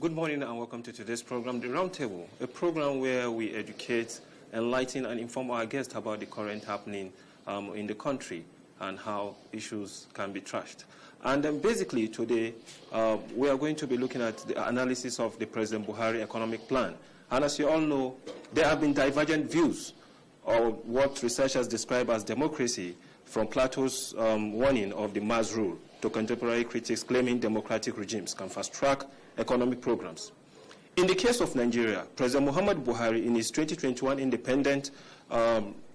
Good morning and welcome to today's program, The Roundtable, a program where we educate, enlighten and inform our guests about the current happening in the country and how issues can be trashed. And basically today we are going to be looking at the analysis of the President Buhari economic plan. And as you all know, there have been divergent views of what researchers describe as democracy, from Plato's warning of the mass rule to contemporary critics claiming democratic regimes can fast-track economic programs. In the case of Nigeria, President Muhammad Buhari, in his 2021 independent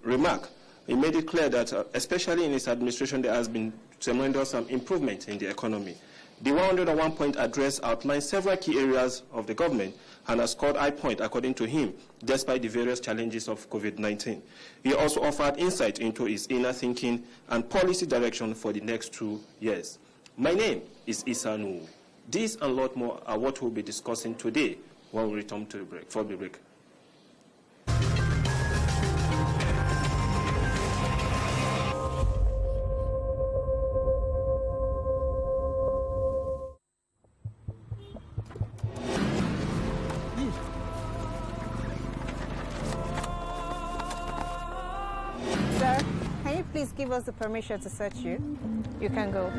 remark, he made it clear that, especially in his administration, there has been tremendous improvement in the economy. The 101-point address outlines several key areas of the government and has scored high point, according to him, despite the various challenges of COVID-19. He also offered insight into his inner thinking and policy direction for the next 2 years. My name is Issa Nuhu. This and a lot more are what we'll be discussing today when we return to the break. For the break. Sir, can you please give us the permission to search you? You can go.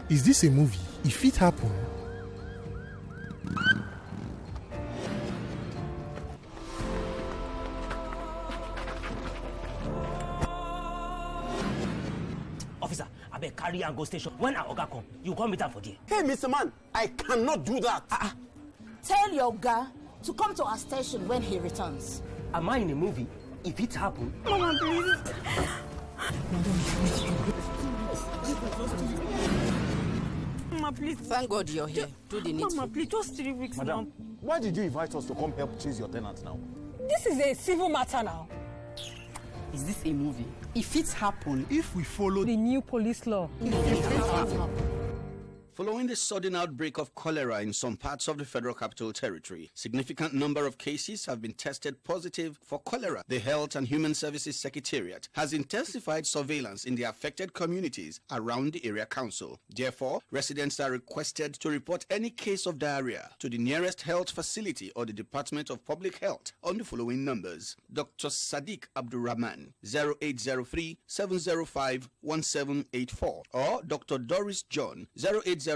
Is this a movie? If it happened. Officer, I beg carry and go station. When our Oga come, you come meet her for there. Hey, Mr. Man, I cannot do that. Tell your guy to come to our station when he returns. Am I in a movie? If it happen, Mama, please. Mama, please. Thank God you're here. Do the needful. Mama, please, just 3 weeks now. Why did you invite us to come help chase your tenant now? This is a civil matter now. Is this a movie? If it happen, If we follow The new police law. Following the sudden outbreak of cholera in some parts of the Federal Capital Territory, significant number of cases have been tested positive for cholera. The Health and Human Services Secretariat has intensified surveillance in the affected communities around the area council. Therefore, residents are requested to report any case of diarrhea to the nearest health facility or the Department of Public Health on the following numbers: Dr. Sadiq Abdurrahman, 0803-705-1784, or Dr. Doris John, 0803-315-6560.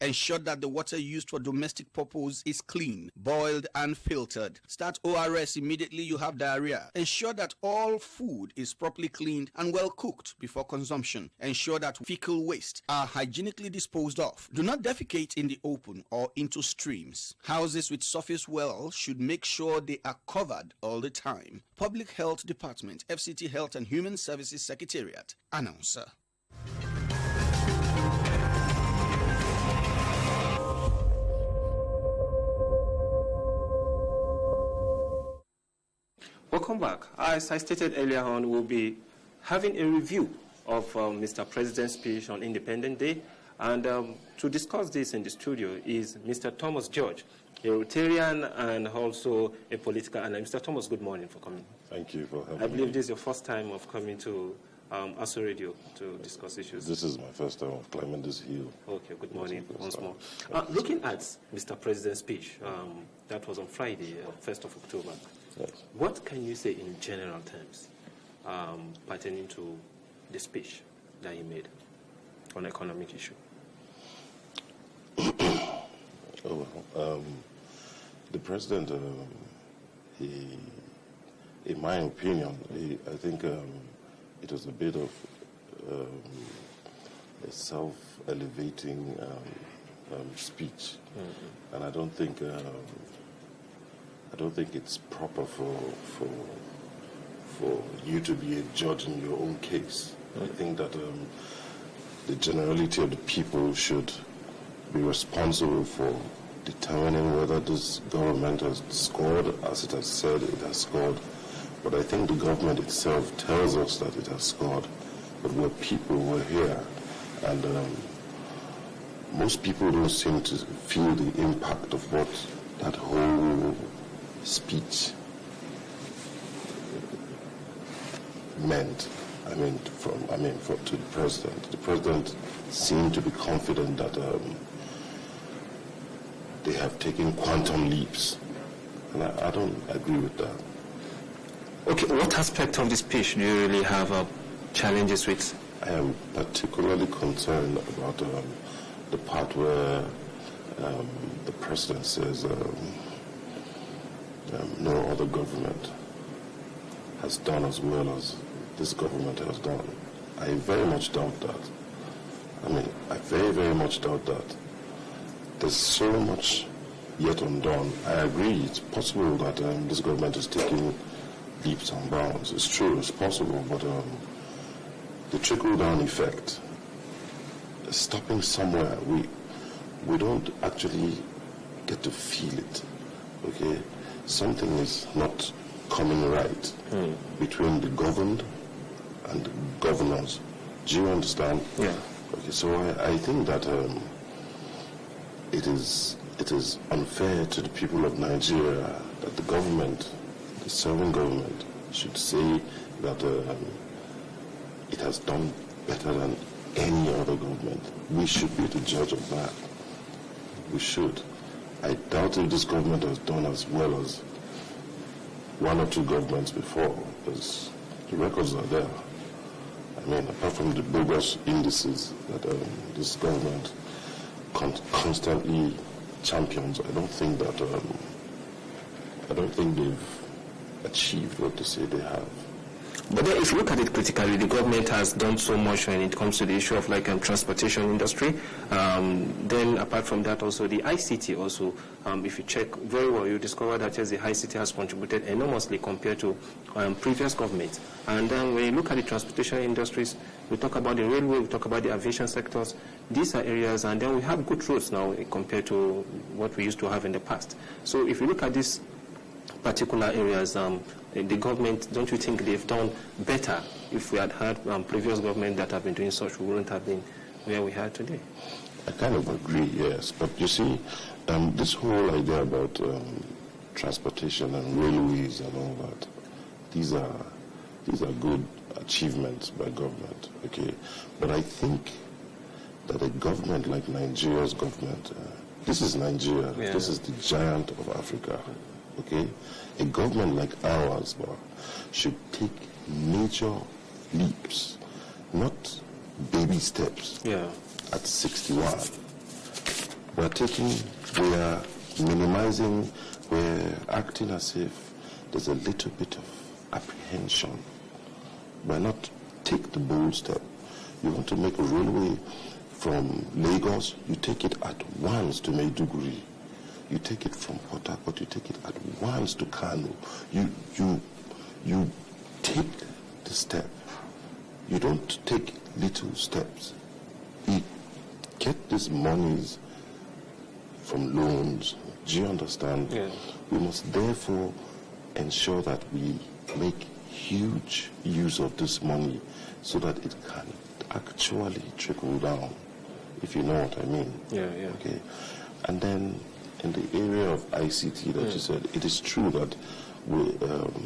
Ensure that the water used for domestic purpose is clean, boiled and filtered. Start ORS immediately you have diarrhea. Ensure that all food is properly cleaned and well cooked before consumption. Ensure that fecal waste are hygienically disposed of. Do not defecate in the open or into streams. Houses with surface wells should make sure they are covered all the time. Public Health Department, FCT Health and Human Services Secretariat. Announcer. Welcome back. As I stated earlier on, we'll be having a review of Mr. President's speech on Independence Day. And to discuss this in the studio is Mr. Thomas George, a Rotarian and also a political analyst. Mr. Thomas, good morning for coming. Thank you for having me. I believe this is your first time of coming to ASO Radio to discuss issues. This is my first time of climbing this hill. Okay, good morning once more. Looking at Mr. President's speech, that was on Friday, 1st of October. Yes. What can you say in general terms pertaining to the speech that he made on economic issue? The president, in my opinion, I think it was a bit of a self-elevating speech, and I don't think it's proper for you to be a judge in your own case. I think that the generality of the people should be responsible for determining whether this government has scored as it has said it has scored. But I think the government itself tells us that it has scored. But we're people, we're here, and most people don't seem to feel the impact of what that whole speech meant. to the president. The president seemed to be confident that they have taken quantum leaps, and I don't agree with that. Okay, what aspect of the speech do you really have challenges with? I am particularly concerned about the part where the president says no other government has done as well as this government has done. I very much doubt that. I very, very much doubt that. There's so much yet undone. I agree, it's possible that this government is taking leaps and bounds. It's true, it's possible, but the trickle-down effect is stopping somewhere. We don't actually get to feel it, okay? Something is not coming right between the governed and the governors. Do you understand? Yeah. Okay, so I think that it is unfair to the people of Nigeria that the government, the serving government, should say that it has done better than any other government. We should be the judge of that. We should. I doubt if this government has done as well as one or two governments before, because the records are there. Apart from the bogus indices that this government constantly champions, I don't think they've achieved what they say they have. But then if you look at it critically, the government has done so much when it comes to the issue of transportation industry. Then apart from that also, the ICT also, if you check very well, you discover that yes, the ICT has contributed enormously compared to previous governments. And then when you look at the transportation industries, we talk about the railway, we talk about the aviation sectors. These are areas, and then we have good roads now compared to what we used to have in the past. So if you look at these particular areas, the government, don't you think they've done better? If we had had previous government that have been doing such, we wouldn't have been where we are today. I kind of agree, yes. But you see, this whole idea about transportation and railways and all that, these are good achievements by government, okay? But I think that a government like Nigeria's government, this is Nigeria, this is the giant of Africa, okay? A government like ours should take major leaps, not baby steps. Yeah. At 61, we are minimizing, we're acting as if there's a little bit of apprehension. Why not take the bold step? You want to make a railway from Lagos, you take it at once to Maiduguri. You take it from Port Harcourt, you take it at once to Kano. You take the step. You don't take little steps. We get these monies from loans. Do you understand? Yeah. We must therefore ensure that we make huge use of this money so that it can actually trickle down, if you know what I mean. Yeah, yeah. Okay. And then in the area of ICT that you said, it is true that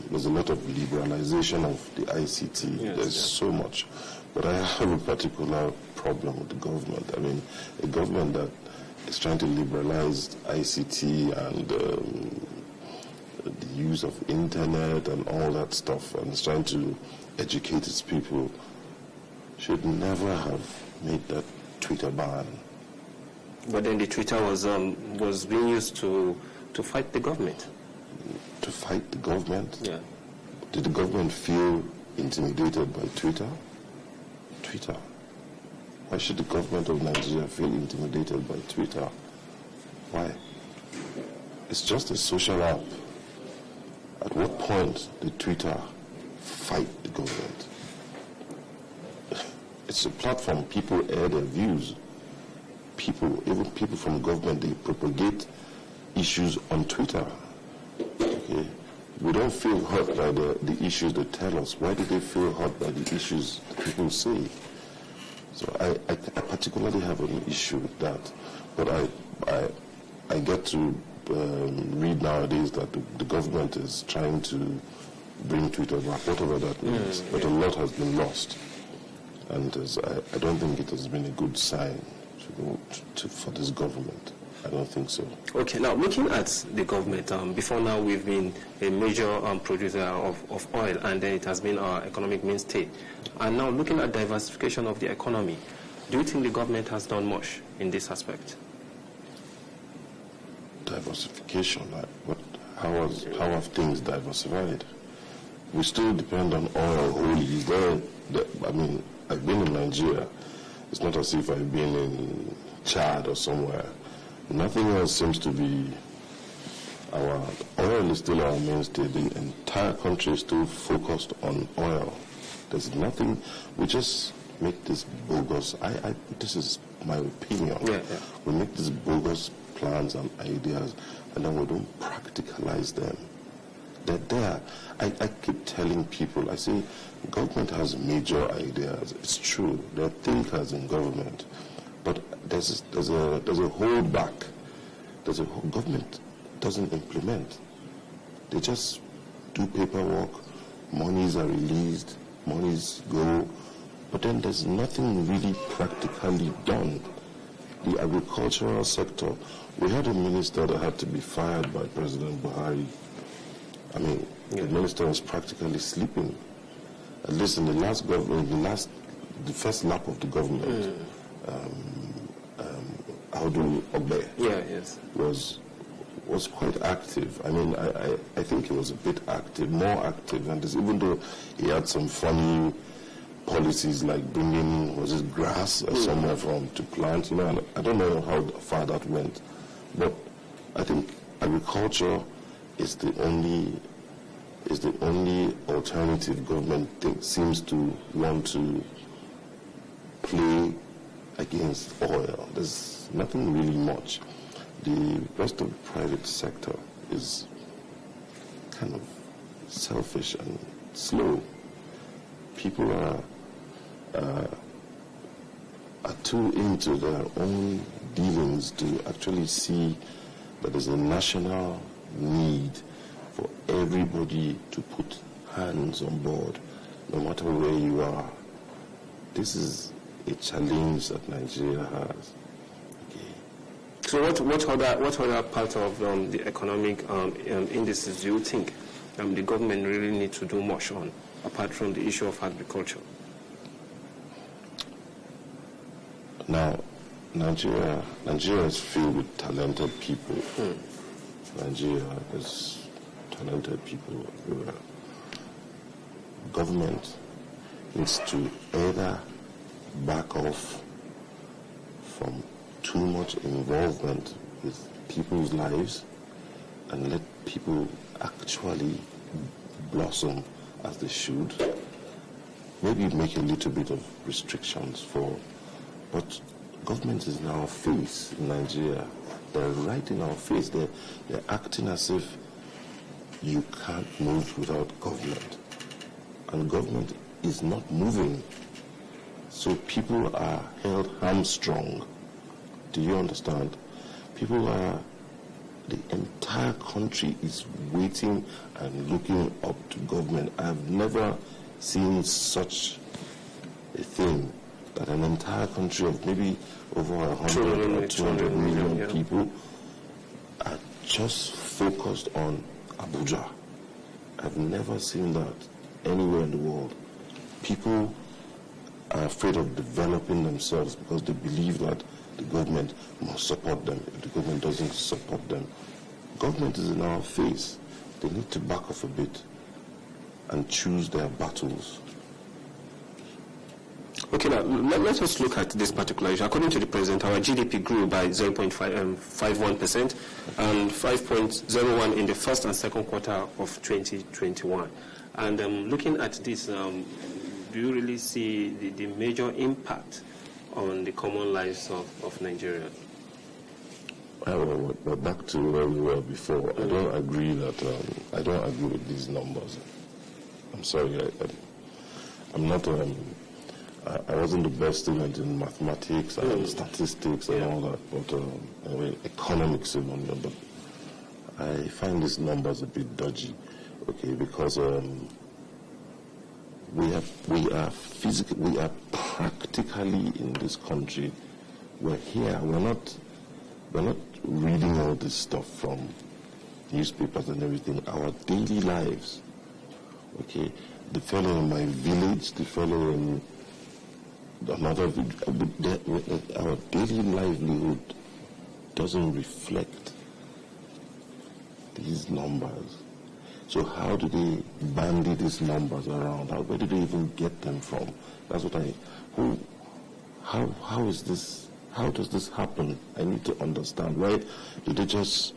there's a lot of liberalization of the ICT. Yes, there's so much. But I have a particular problem with the government. A government that is trying to liberalize ICT and the use of internet and all that stuff, and is trying to educate its people, should never have made that Twitter ban. But then the Twitter was being used to fight the government. To fight the government? Yeah. Did the government feel intimidated by Twitter? Twitter. Why should the government of Nigeria feel intimidated by Twitter? Why? It's just a social app. At what point did Twitter fight the government? It's a platform. People air their views. Even people from government, they propagate issues on Twitter. Okay? We don't feel hurt by the issues they tell us. Why do they feel hurt by the issues people say? So I particularly have an issue with that. But I get to read nowadays that the government is trying to bring to it or whatever that means. But a lot has been lost. And I don't think it has been a good sign for this government. I don't think so. Okay, now looking at the government, before now we've been a major producer of oil, and then it has been our economic mainstay. And now looking at diversification of the economy, do you think the government has done much in this aspect? Diversification, how have things diversified? We still depend on oil wholly. I've been in Nigeria. It's not as if I've been in Chad or somewhere. Nothing else seems to be our oil is still our mainstay. The entire country is still focused on oil. There's nothing. We just make this bogus. This is my opinion. Yeah. We make these bogus plans and ideas, and then we don't practicalize them. They're there. I keep telling people, I say, government has major ideas. It's true. There are thinkers in government. But there's a holdback. Government doesn't implement. They just do paperwork. Monies are released. Monies go. But then there's nothing really practically done. The agricultural sector, we had a minister that had to be fired by President Buhari. The minister was practically sleeping. At least in the last government, the first lap of the government, Audu Ogbe was quite active. I think he was a bit active, more active, and even though he had some funny policies like bringing grass or somewhere to plant. I don't know how far that went, but I think agriculture is the only alternative government seems to want to play against oil. There's nothing really much. The rest of the private sector is kind of selfish and slow. People are too into their own dealings to actually see that there's a national need for everybody to put hands on board, no matter where you are. This is a challenge that Nigeria has. Okay. So what other part of the economic indices do you think the government really needs to do much on, apart from the issue of agriculture? Now, Nigeria is filled with talented people. Nigeria is talented people everywhere. Government needs to either back off from too much involvement with people's lives and let people actually blossom as they should. Maybe make a little bit of restrictions but government is in our face in Nigeria. They're right in our face. They're acting as if you can't move without government. And government is not moving. So people are held hamstrung. Do you understand? The entire country is waiting and looking up to government. I've never seen such a thing, that an entire country of maybe over 100 or 200 million people are just focused on Abuja. I've never seen that anywhere in the world. People are afraid of developing themselves because they believe that the government must support them. If the government doesn't support them, government is in our face. They need to back off a bit and choose their battles. Okay, now let's just look at this particular issue. According to the president, our GDP grew by 0.51% and 5.01% in the first and second quarter of 2021. And looking at this, do you really see the major impact on the common lives of Nigerians? Well, back to where we were before. I don't agree with these numbers. I'm sorry. I'm not. I wasn't the best student in mathematics and statistics and all that, but economics, but I find these numbers a bit dodgy. Okay, because we are practically in this country. We're here. We're not reading all this stuff from newspapers and everything. Our daily lives. Okay, the fellow in my village, the fellow in another village, our daily livelihood doesn't reflect these numbers. So how do they bandy these numbers around? Where do they even get them from? That's what how is this? How does this happen? I need to understand. Right? Do they just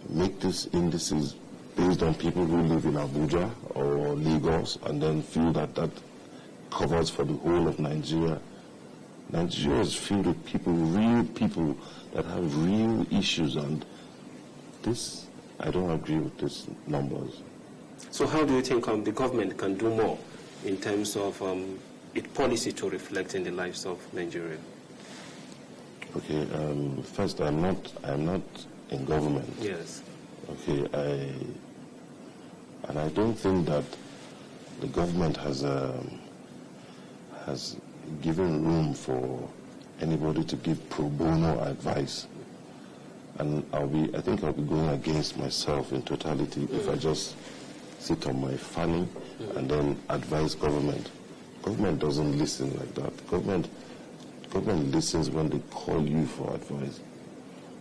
make these indices based on people who live in Abuja or Lagos, and then feel that covers for the whole of Nigeria? Nigeria is filled with people, real people that have real issues, and this, I don't agree with these numbers. So how do you think the government can do more in terms of its policy to reflect in the lives of Nigeria? Okay, first, I'm not in government. Yes. Okay, I don't think that the government has given room for anybody to give pro bono advice. And I think I'll be going against myself in totality if I just sit on my fanny and then advise government. Government doesn't listen like that. Government listens when they call you for advice.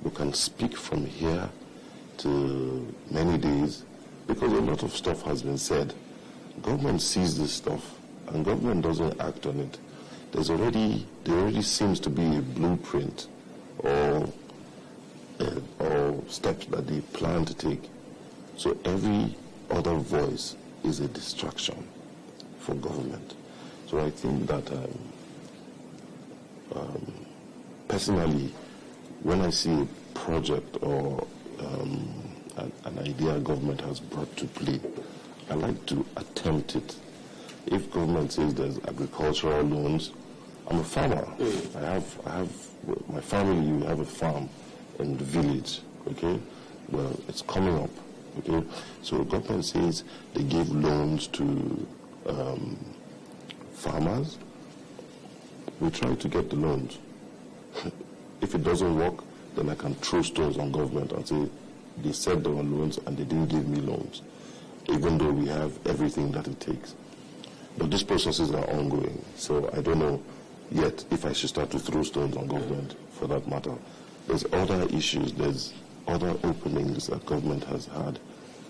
You can speak from here to many days because a lot of stuff has been said. Government sees this stuff and government doesn't act on it. There already seems to be a blueprint or steps that they plan to take. So every other voice is a distraction for government. So I think that personally, when I see a project or an idea government has brought to play, I like to attempt it. If government says there's agricultural loans, I'm a farmer. I have my family. We have a farm in the village. Okay, well, it's coming up. Okay, so government says they give loans to farmers. We try to get the loans. If it doesn't work, then I can throw stones on government and say they said there were loans and they didn't give me loans, even though we have everything that it takes. But these processes are ongoing, so I don't know yet if I should start to throw stones on government for that matter. There's other issues, there's other openings that government has had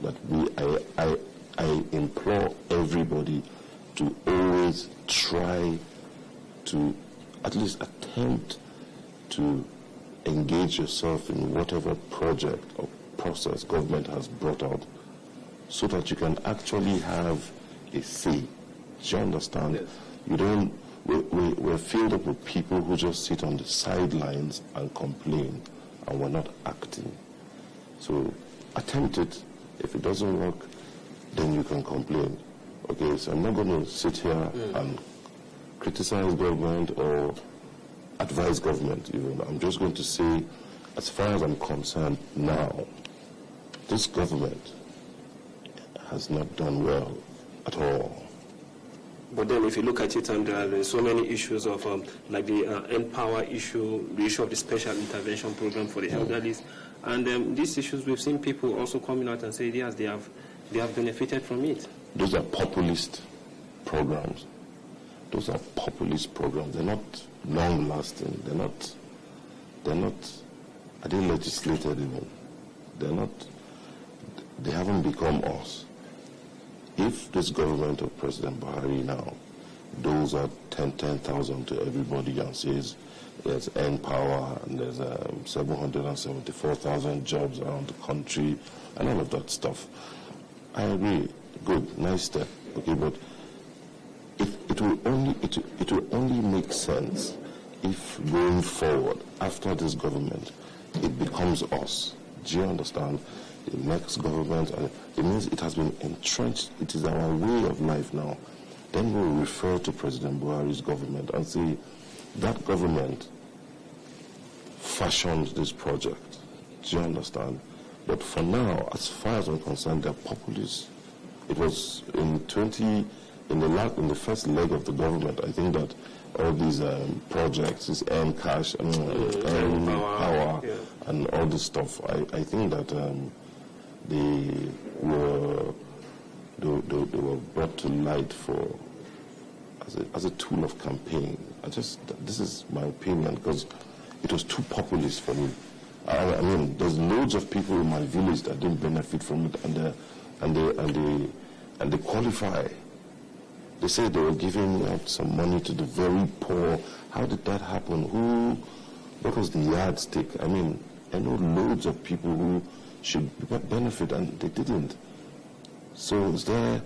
that I implore everybody to always try to at least attempt to engage yourself in whatever project or process government has brought out so that you can actually have a say. Do you understand? Yes. You don't. We're filled up with people who just sit on the sidelines and complain, and we're not acting. So attempt it. If it doesn't work, then you can complain. Okay, so I'm not going to sit here and criticize government or advise government even. I'm just going to say, as far as I'm concerned now, this government has not done well at all. But then if you look at it, and there are so many issues of like the Empower issue, the issue of the special intervention program for the elderly, and these issues, we've seen people also coming out and say, yes, they have benefited from it. Those are populist programs. Those are populist programs. They're not long-lasting. Are they legislated even? They haven't become us. If this government of President Buhari now doles out 10,000 to everybody and says there's Empower and there's 774,000 jobs around the country and all of that stuff, I agree. Good, nice step. Okay, but it will only make sense if going forward after this government it becomes us. Do you understand? The next government, it means it has been entrenched. It is our way of life now. Then we'll refer to President Buhari's government and say, that government fashioned this project. Do you understand? But for now, as far as I'm concerned, they're populists. It was in the first leg of the government, I think that all these projects, this earn cash, earn power, and all this stuff, I think that they were brought to light as a tool of campaign. This is my opinion, because it was too populist for me. I mean, there's loads of people in my village that didn't benefit from it, and they qualify. They say they were giving out some money to the very poor. How did that happen? What was the yardstick? I mean, I know loads of people who should benefit and they didn't. So is it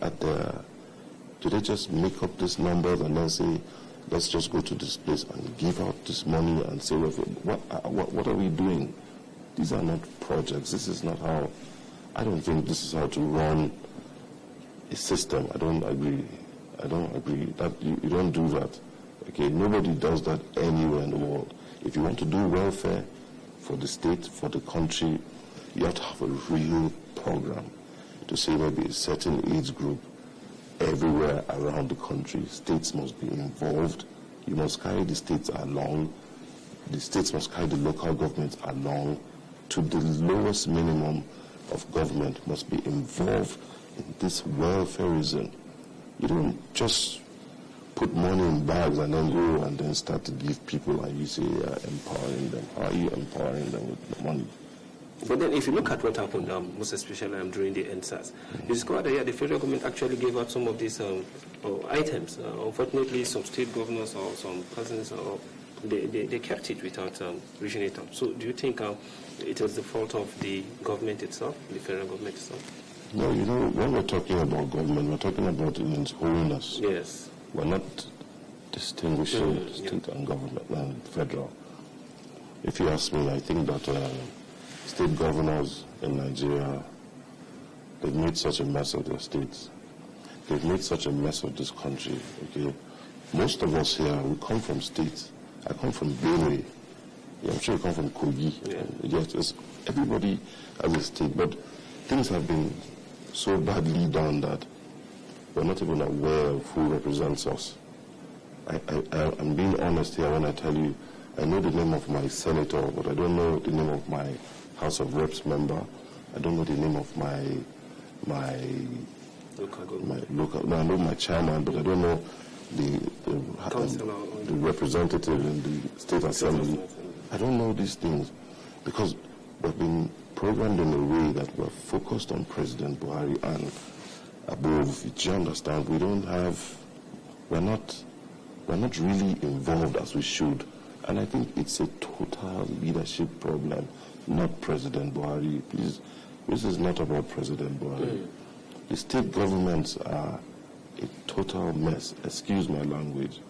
at the? Do they just make up these numbers and then say, let's just go to this place and give out this money and say, what are we doing? These are not projects. This is not how. I don't think this is how to run a system. I don't agree. That you don't do that. Okay, nobody does that anywhere in the world. If you want to do welfare for the state, for the country, you have to have a real program to say maybe a certain age group everywhere around the country. States must be involved. You must carry the states along. The states must carry the local governments along to the lowest minimum of government must be involved in this welfareism. You don't just put money in bags and then go and then start to give people and you say empowering them. How are you empowering them with the money? But then if you look at what happened, most especially during the NSAS, you discover that the federal government actually gave out some of these items. Unfortunately, some state governors or some persons, they kept it without reaching it out. So do you think it was the fault of the government itself, the federal government itself? No, when we're talking about government, we're talking about it in its wholeness. Yes. We're not distinguishing state and government and federal. If you ask me, I think that state governors in Nigeria, they've made such a mess of their states. They've made such a mess of this country, okay? Most of us here, we come from states. I come from Benue. Yeah, I'm sure you come from Kogi. Yeah. Yes, everybody has a state, but things have been so badly done that we're not even aware of who represents us. I'm being honest here when I tell you, I know the name of my senator, but I don't know the name of my House of Reps member. I don't know the name of my local. No, I know my chairman, but I don't know the representative in the state assembly. I don't know these things because we've been programmed in a way that we're focused on President Buhari and above. Do you understand? We're not really involved as we should. And I think it's a total leadership problem, not President Buhari. Please, this is not about President Buhari. The state governments are a total mess. Excuse my language.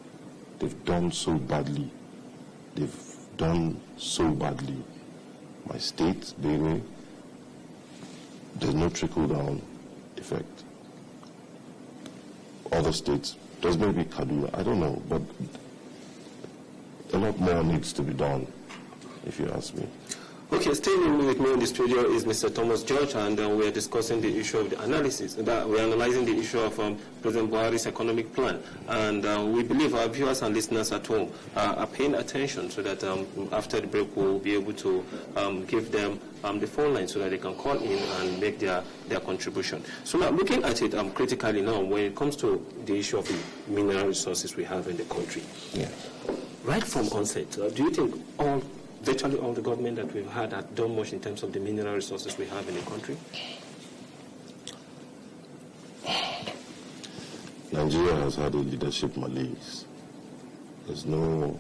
They've done so badly. My state, Benue, there's no trickle-down effect. Other states, there's maybe Kaduna, I don't know, but a lot more needs to be done, if you ask me. Okay, staying with me in the studio is Mr. Thomas George, and we're discussing the issue of the analysis. We're analyzing the issue of President Buhari's economic plan, and we believe our viewers and listeners at home are paying attention so that after the break we'll be able to give them the phone line so that they can call in and make their contribution. So now, looking at it critically now, when it comes to the issue of the mineral resources we have in the country, right from onset, do you think virtually all the government that we've had have done much in terms of the mineral resources we have in the country? Nigeria has had a leadership malaise. There's no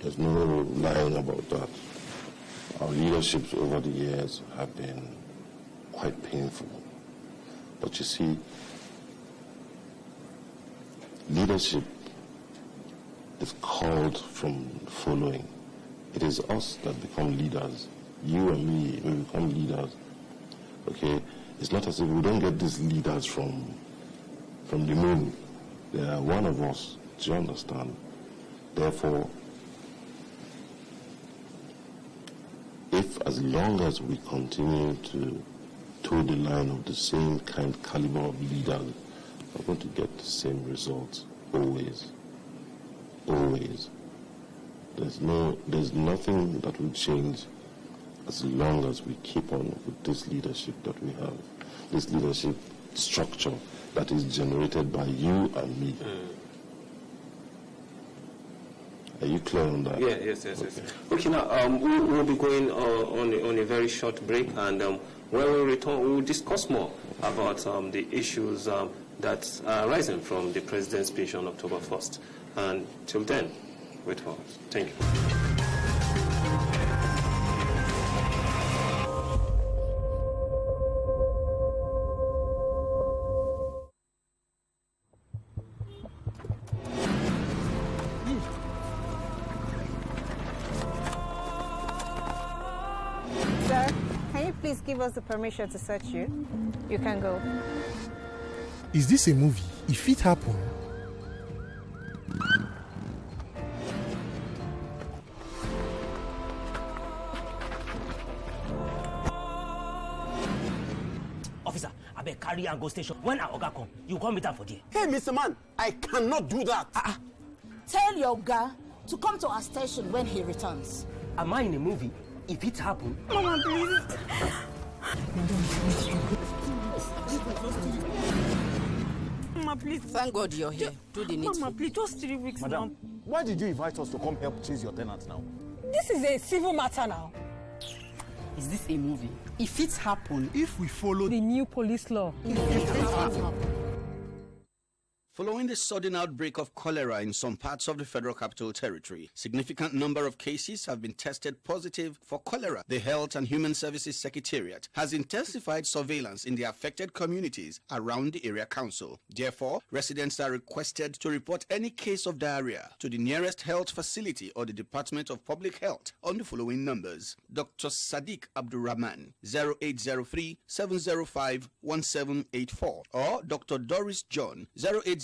lying about that. Our leaderships over the years have been quite painful. But you see, leadership is called from following. It is us that become leaders. You and me, we become leaders. Okay? It's not as if we don't get these leaders from the moon. They are one of us. Do you understand? Therefore, as long as we continue to toe the line of the same caliber of leaders, we're going to get the same results always. Always. There's nothing that will change as long as we keep on with this leadership that we have, this leadership structure that is generated by you and me. Are you clear on that? Yeah, yes. Okay, now we'll be going on a very short break, and when we return, we'll discuss more about the issues that are arising from the President's speech on October 1st. And till then, wait for us. Thank you. Sir, can you please give us the permission to search you? You can go. Is this a movie? If it happen, Officer, I beg carry and go station. When our Oga come, you come meet am for there. Hey, Mr. Man, I cannot do that. Tell your guy to come to our station when he returns. Am I in a movie? If it happen, Mama, please. Mama, please. Thank God you're here. Do the needful. Mama, please, just 3 weeks Madam, now. why did you invite us to come help chase your tenant now? This is a civil matter now. Is this a movie? If it happen, if we follow The new police law. Following the sudden outbreak of cholera in some parts of the Federal Capital Territory, significant number of cases have been tested positive for cholera. The Health and Human Services Secretariat has intensified surveillance in the affected communities around the area council. Therefore, residents are requested to report any case of diarrhea to the nearest health facility or the Department of Public Health on the following numbers: Dr. Sadiq Abdurrahman, 0803-705-1784, or Dr. Doris John, 0803-315-6560.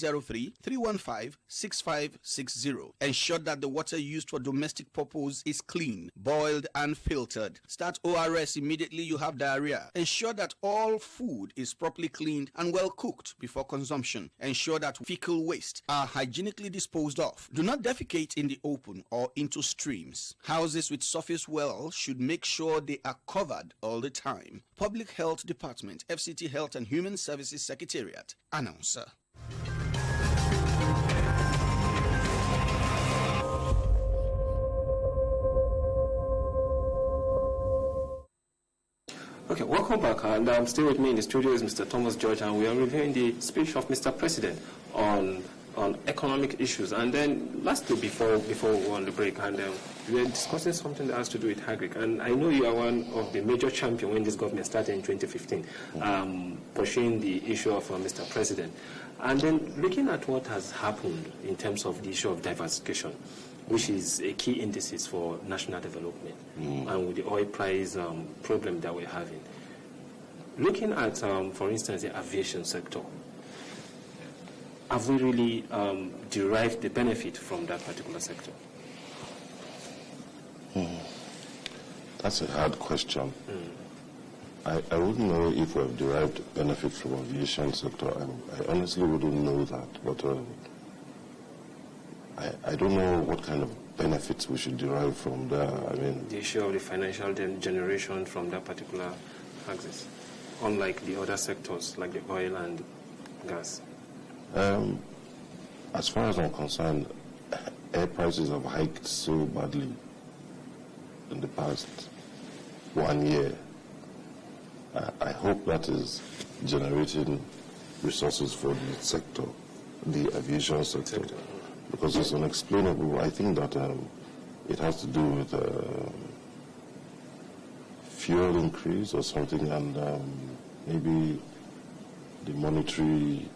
Ensure that the water used for domestic purpose is clean, boiled and filtered. Start ORS immediately you have diarrhea. Ensure that all food is properly cleaned and well cooked before consumption. Ensure that fecal waste are hygienically disposed of. Do not defecate in the open or into streams. Houses with surface wells should make sure they are covered all the time. Public Health Department, FCT Health and Human Services Secretariat. Announcer. Okay, welcome back, and still with me in the studio is Mr. Thomas George, and we are reviewing the speech of Mr. President on economic issues. And then lastly, before we go on the break, and we are discussing something that has to do with Hagric. And I know you are one of the major champions when this government started in 2015, pushing the issue of Mr. President. And then looking at what has happened in terms of the issue of diversification, which is a key indices for national development, and with the oil price problem that we're having. Looking at, for instance, the aviation sector, have we really derived the benefit from that particular sector? That's a hard question. I wouldn't know if we have derived benefit from the aviation sector. I honestly wouldn't know that, but I don't know what kind of benefits we should derive from there. I mean, the issue of the financial generation from that particular axis, unlike the other sectors like the oil and gas. As far as I'm concerned, air prices have hiked so badly in the past 1 year. I hope that is generating resources for the sector, the aviation sector. Because it's unexplainable. I think that it has to do with fuel increase or something, and maybe the monetary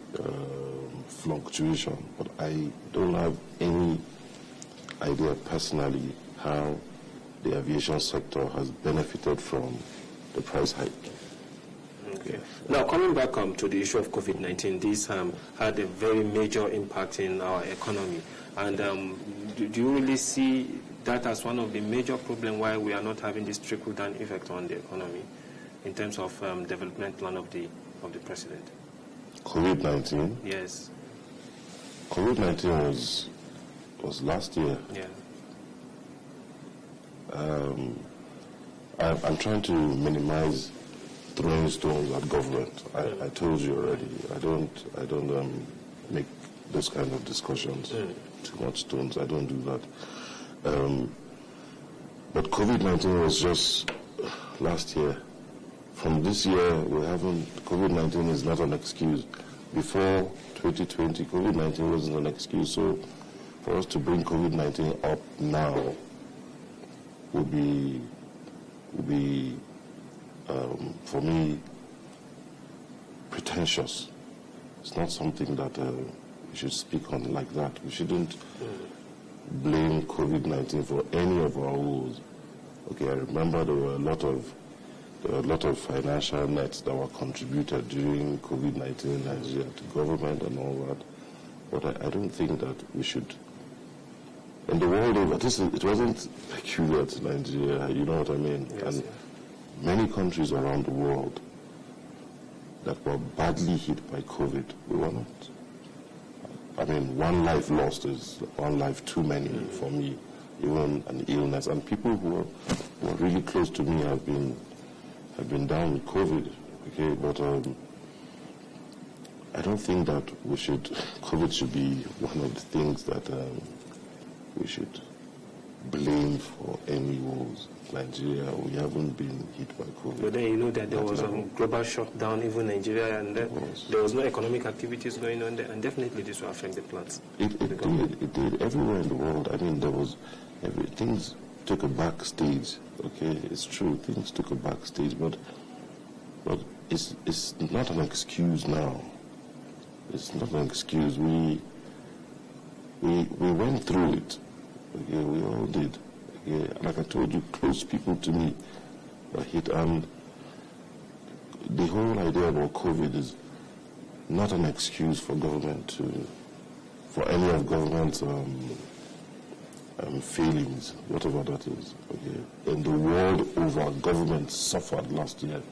fluctuation. But I don't have any idea personally how the aviation sector has benefited from the price hike. Okay. Now, coming back to the issue of COVID-19, this had a very major impact in our economy. And do you really see that as one of the major problems why we are not having this trickle-down effect on the economy in terms of development plan of the president? COVID-19? Yes. COVID-19 was last year. Yeah. I'm trying to minimize throwing stones at government. I told you already. I don't make those kind of discussions. Too much stones. I don't do that. But COVID-19 was just last year. From this year, we haven't. COVID-19 is not an excuse. Before 2020, COVID-19 wasn't an excuse. So for us to bring COVID-19 up now would be for me, pretentious. It's not something that we should speak on like that. We shouldn't blame COVID-19 for any of our woes. Okay, I remember there were a lot of financial nets that were contributed during COVID-19 in Nigeria to government and all that. But I don't think that we should. In the world over, it wasn't peculiar to Nigeria, you know what I mean? Yes, and many countries around the world that were badly hit by COVID, we were not. I mean, one life lost is one life too many for me, even an illness. And people who are really close to me have been down with COVID, okay? But I don't think that COVID should be one of the things that we should blame for any woes. Nigeria, we haven't been hit by COVID. But then you know that there was a global shutdown, even Nigeria, and there was no economic activities going on there, and definitely this will affect the plants. It did. Everywhere in the world. I mean, things took a back stage. Okay, it's true, things took a back stage, but it's not an excuse now. It's not an excuse. We went through it. Okay, we all did. Okay, like I told you, close people to me were hit, and the whole idea about COVID is not an excuse for government for any of government's failings, whatever that is. Okay, in the world over, government suffered last year.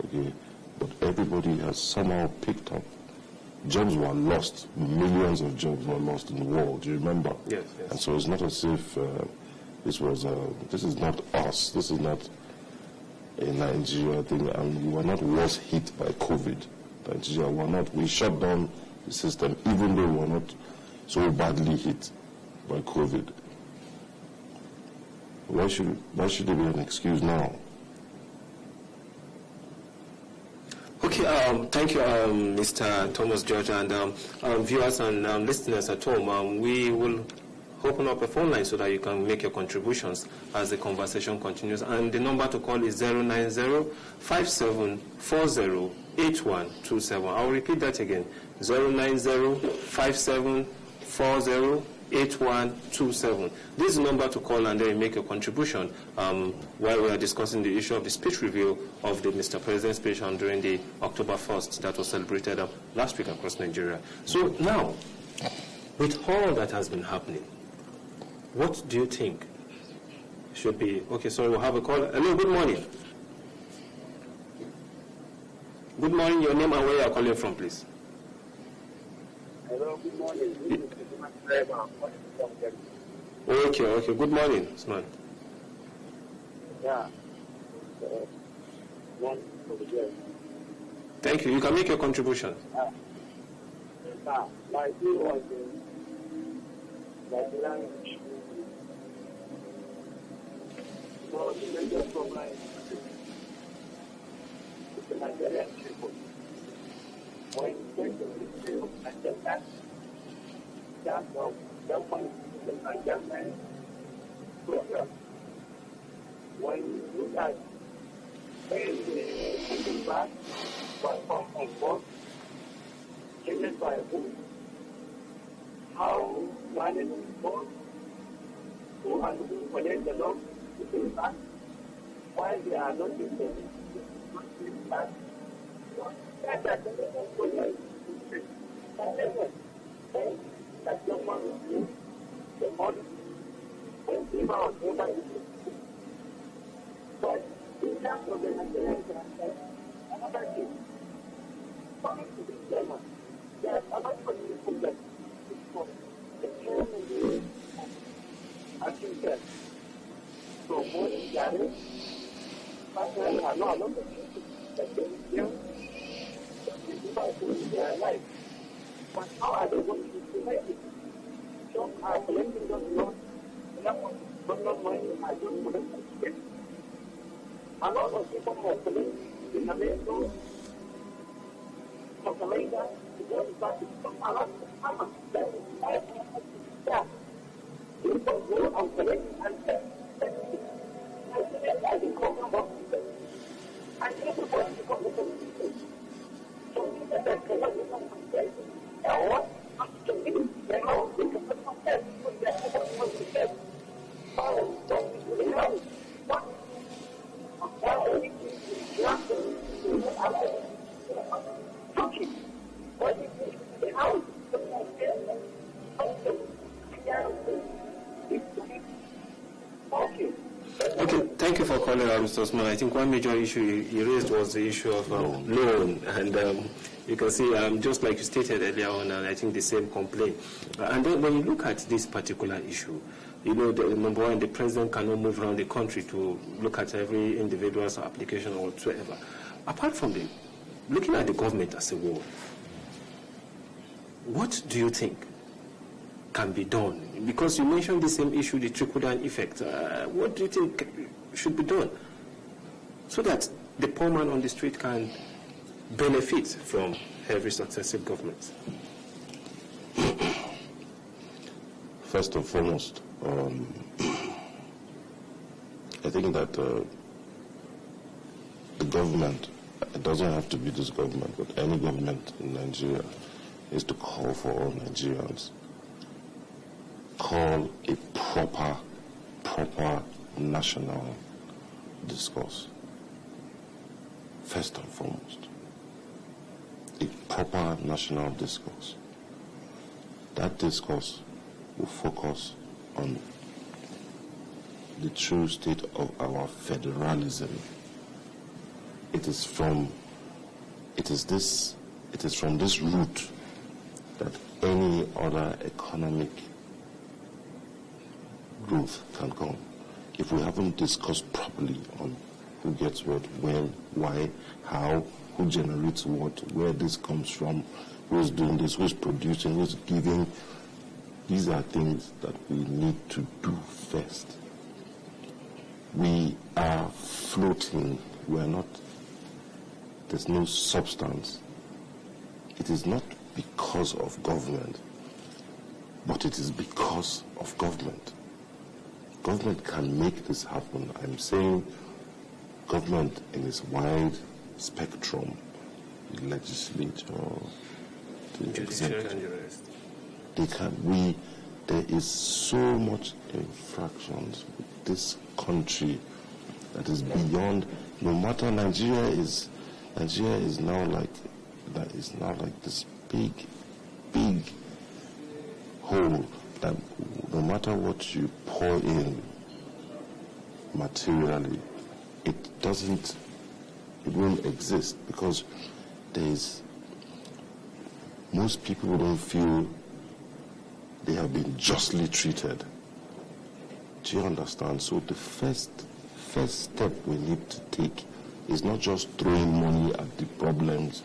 Okay, but everybody has somehow picked up. Jobs were lost. Millions of jobs were lost in the world. Do you remember? Yes. And so it's not as if this is not us. This is not a Nigeria thing. And we were not worse hit by COVID. Nigeria were not. We shut down the system, even though we were not so badly hit by COVID. Why should there be an excuse now? Okay, thank you, Mr. Thomas George, and viewers and listeners at home. We will open up a phone line so that you can make your contributions as the conversation continues. And the number to call is 090-5740-8127. I'll repeat that again, 090-5740-8127. This is the number to call and then make a contribution while we are discussing the issue of the speech review of the Mr. President's speech during the October 1st that was celebrated last week across Nigeria. So now, with all that has been happening, what do you think should be... Okay, sorry, we'll have a call. Hello, good morning. Good morning, your name and where you are calling from, please. Hello, good morning. Okay, good morning, Usman. Yeah. Thank you. You can make your contribution. My view on the language. So the major problem is the Nigerian people. When you take the issue of Nigerian, that's of government, the Nigerian program. When you do that, when the back was come on board, taken by who? How manage the board? Who are looking for them the law to do that? Why they are not doing that? That's the that someone will do the money when the But in terms of the Nigerian another thing, coming to this dilemma, there's another problem that is for the chairman as you said. So what is that? But there are not a lot of people that they feel in their life. But how are they going to make it? Some are collecting those loans, but not money are just collecting it. A lot of people are collecting in the middle of the later to go back to a lot of farmers. Yeah. People go and collect and sell. I think everybody becomes a politician. So that cannot be compensated. And what to me, they know they can put some test with their test. Oh, don't be really hard. What? Turkey. What is it? The house. Okay, thank you for calling out, Mr. Osman. I think one major issue you raised was the issue of loan, and you can see, just like you stated earlier on, and I think the same complaint. And then when you look at this particular issue, you know, number one, the president cannot move around the country to look at every individual's application or whatsoever. Apart from looking at the government as a whole, what do you think can be done? Because you mentioned the same issue, the trickle-down effect. What do you think should be done so that the poor man on the street can benefit from every successive government? First and foremost, I think that the government, it doesn't have to be this government, but any government in Nigeria, is to call for all Nigerians. Call a proper national discourse. First and foremost, a proper national discourse. That discourse will focus on the true state of our federalism. It is from this root that any other economic growth can come. If we haven't discussed properly on who gets what, when, why, how, who generates what, where this comes from, who's doing this, who's producing, who's giving, these are things that we need to do first. We are floating. We are not, there's no substance. It is not because of government, but it is because of government. Government can make this happen. I'm saying government in its wide spectrum, the legislature, the executive. There is so much infractions with this country that is beyond. No matter, Nigeria is now like this big hole that no matter what you pour in materially, it won't exist, because most people don't feel they have been justly treated. Do you understand? So the first step we need to take is not just throwing money at the problems.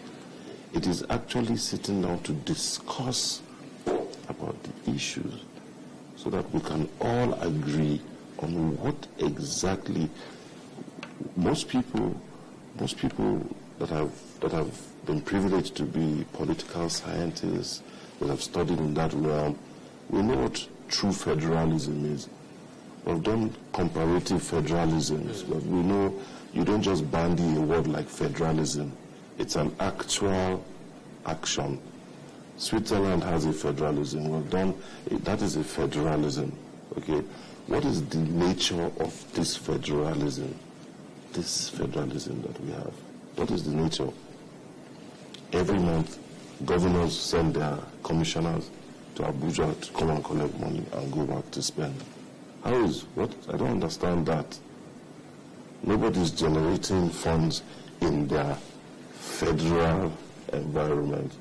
It is actually sitting down to discuss about the issues so that we can all agree on what exactly. Most people that have been privileged to be political scientists, that have studied in that realm, we know what true federalism is. We've done comparative federalisms, but we know you don't just bandy a word like federalism. It's an actual action. Switzerland has a federalism. We've done that is a federalism. Okay, what is the nature of this federalism? This federalism that we have. What is the nature? Every month, governors send their commissioners to Abuja to come and collect money and go back to spend. How is what? I don't understand that. Nobody's generating funds in their federal environment.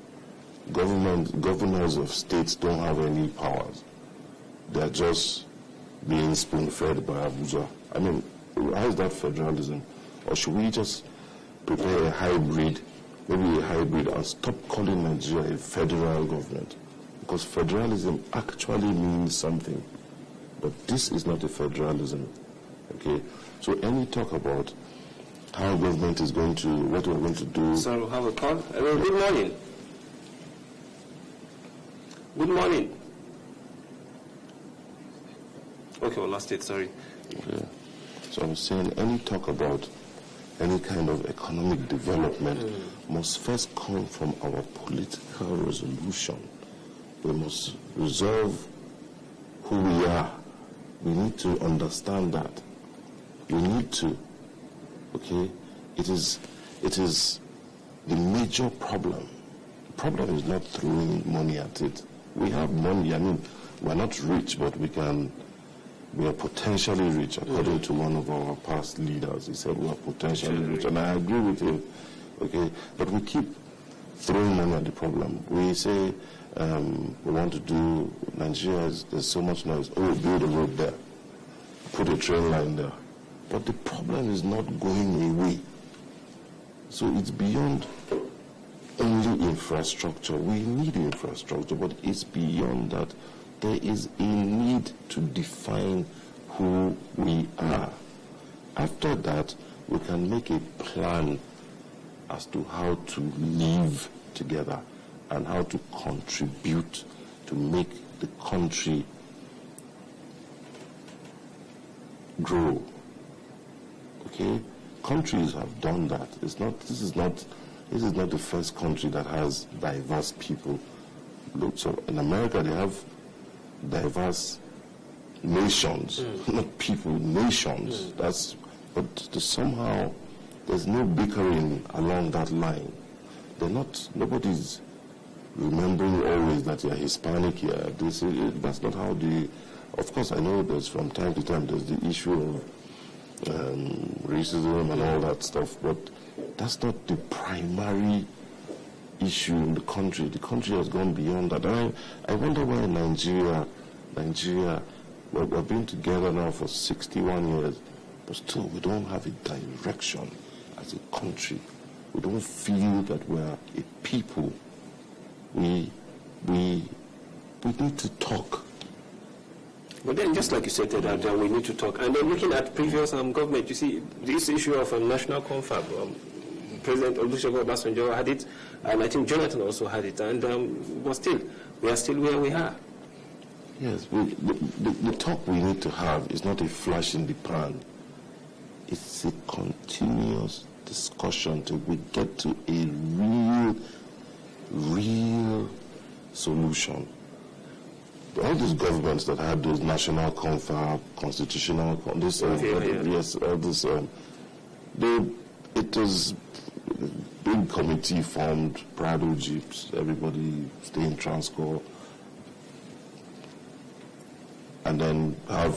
Governors of states don't have any powers. They're just being spoon-fed by Abuja. I mean, how is that federalism? Or should we just prepare a hybrid, maybe a hybrid, and stop calling Nigeria a federal government? Because federalism actually means something. But this is not a federalism. Okay? So any talk about how government is going to, what we're going to do... So we have a call. Good morning. Good morning. Okay, well, last it, sorry. Okay. So I'm saying any talk about any kind of economic development must first come from our political resolution. We must resolve who we are. We need to understand that. We need to. Okay? It is the major problem. The problem is not throwing money at it. We have money. I mean, we're not rich, but we are potentially rich, according to one of our past leaders. He said we are potentially rich, and I agree with him. Okay, but we keep throwing money at the problem. We say we want to do Nigeria. There's so much noise. Oh, build a road there, put a train line there, but the problem is not going away. So it's beyond only infrastructure. We need infrastructure, but it's beyond that. There is a need to define who we are. After that, we can make a plan as to how to live together and how to contribute to make the country grow. Okay? Countries have done that. This is not the first country that has diverse people. Look, so in America they have diverse nations, not people, nations. But somehow there's no bickering along that line. Nobody's remembering always that you're Hispanic here. That's not how of course I know there's from time to time there's the issue of racism and all that stuff, but that's not the primary issue in the country. The country has gone beyond that. And I wonder why Nigeria, we've been together now for 61 years, but still we don't have a direction as a country. We don't feel that we're a people. We need to talk. But then, just like you said, that we need to talk. And then looking at previous government, you see, this issue of national confab, President Olusegun Obasanjo had it, and I think Jonathan also had it, and we are still where we are. Yes, the talk we need to have is not a flash in the pan. It's a continuous discussion till we get to a real solution. All these governments that had those national confab, constitutional, it was a big committee formed, Prado Jeeps, everybody stay in Transcorp, and then have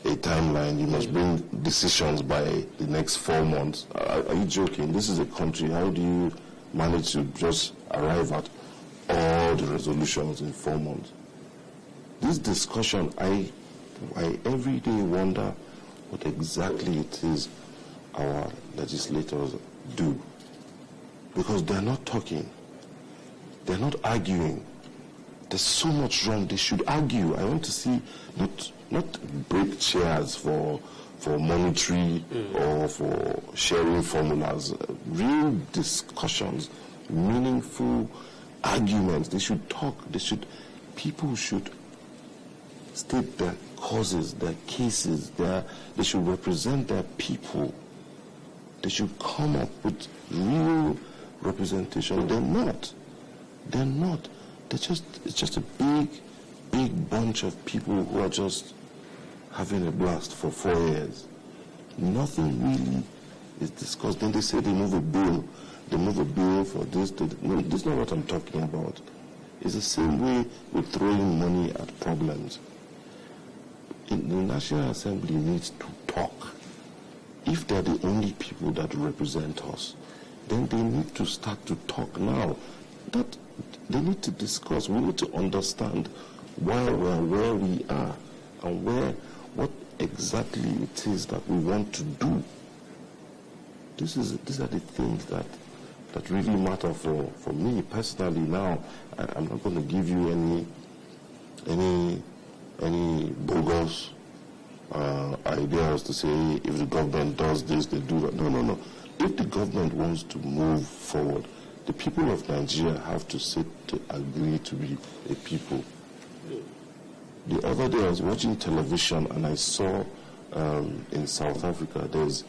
a timeline. You must bring decisions by the next 4 months. Are you joking? This is a country. How do you manage to just arrive at all the resolutions in 4 months? This discussion, I every day wonder what exactly it is our legislators do. Because they're not talking. They're not arguing. There's so much wrong. They should argue. I want to see not break chairs for monetary or for sharing formulas. Real discussions, meaningful arguments. They should talk. People should state their causes, their cases. They should represent their people. They should come up with real representation. They're not. It's just a big bunch of people who are just having a blast for 4 years. Nothing really is discussed. Then they say they move a bill. They move a bill for this. No, this is not what I'm talking about. It's the same way with throwing money at problems. the National Assembly needs to talk. If they're the only people that represent us, then they need to start to talk now. That they need to discuss. We need to understand why we're where we are and what exactly it is that we want to do. These are the things that really matter for me personally. Now, I'm not going to give you any bogus ideas to say if the government does this, they do that. No. If the government wants to move forward, the people of Nigeria have to sit to agree to be a people. The other day I was watching television and I saw in South Africa there's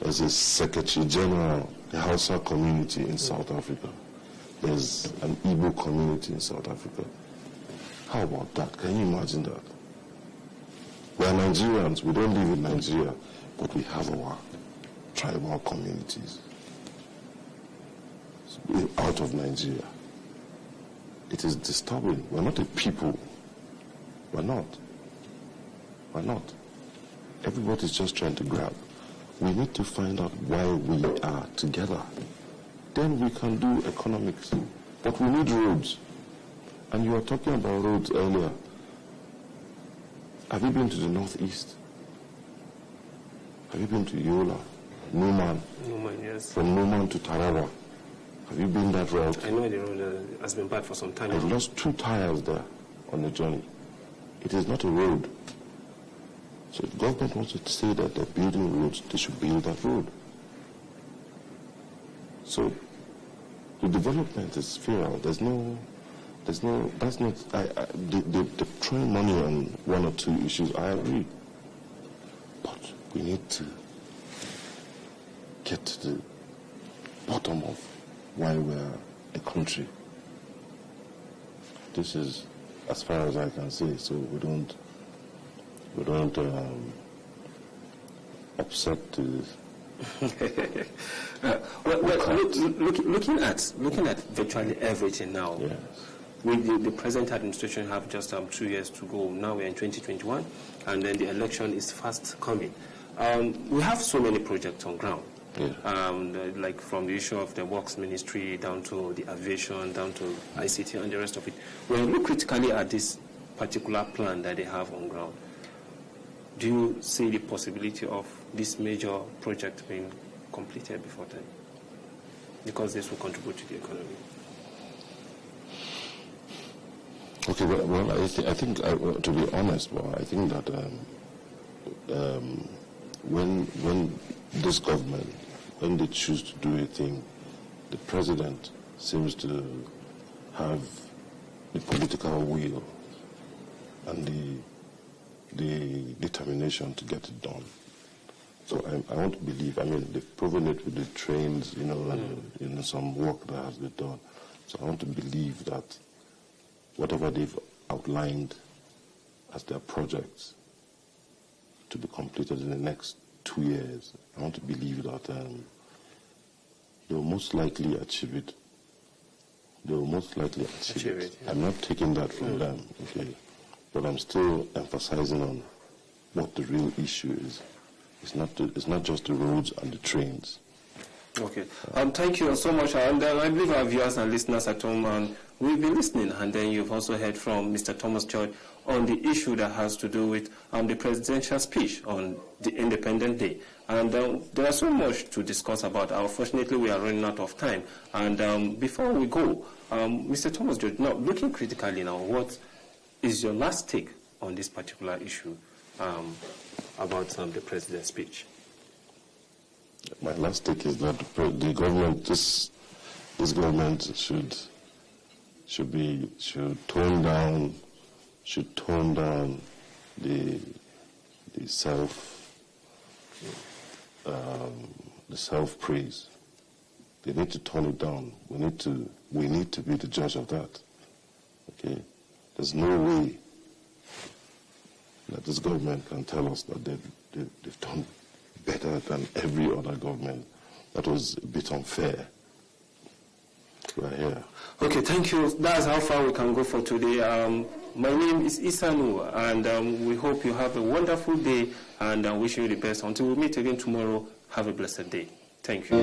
a Secretary General, the Hausa community in South Africa. There's an Igbo community in South Africa. How about that? Can you imagine that? We are Nigerians. We don't live in Nigeria, but we have our tribal communities out of Nigeria. It is disturbing. We're not a people. We're not. Everybody's just trying to grab. We need to find out why we are together. Then we can do economics. But we need roads. And you were talking about roads earlier. Have you been to the northeast? Have you been to Yola, Numan? Numan, yes. From Numan to Tarawa. Have you been that route? I know the road has been bad for some time. I've lost 2 tires there on the journey. It is not a road. So if the government wants to say that they're building roads, they should build that road. So the development is feral. That's not, they're throwing money on 1 or 2 issues, I agree. But we need to get to the bottom of why we're a country. This is as far as I can say, so we don't upset the looking at virtually everything now. Yes. With the present administration have just 2 years to go. Now we're in 2021, and then the election is fast coming. We have so many projects on ground. Yeah. Like from the issue of the Works Ministry down to the aviation, down to ICT and the rest of it. When you look critically at this particular plan that they have on ground, do you see the possibility of this major project being completed before time? Because this will contribute to the economy. Okay, well, I think to be honest, I think that when this government, when they choose to do a thing, the president seems to have the political will and the determination to get it done. So I want to believe, they've proven it with the trains, and some work that has been done. So I want to believe that whatever they've outlined as their projects to be completed in the next 2 years, I want to believe that they will most likely achieve it. They will most likely achieve it. Yeah. I'm not taking that from them, okay? But I'm still emphasizing on what the real issue is. It's not just the roads and the trains. Okay. Thank you so much. And I believe our viewers and listeners at home will be listening. And then you've also heard from Mr. Thomas George on the issue that has to do with the presidential speech on the Independence Day. And there is so much to discuss about. Unfortunately, we are running out of time. And before we go, Mr. Thomas George, now looking critically now, what is your last take on this particular issue about the president's speech? My last take is that the government, this government should tone down the self praise. They need to tone it down. We need to be the judge of that. Okay, there's no way that this government can tell us that they've done better than every other government. That was a bit unfair. We're here. Okay, thank you. That's how far we can go for today. My name is Isanu, and we hope you have a wonderful day, and I wish you the best. Until we meet again tomorrow, have a blessed day. Thank you.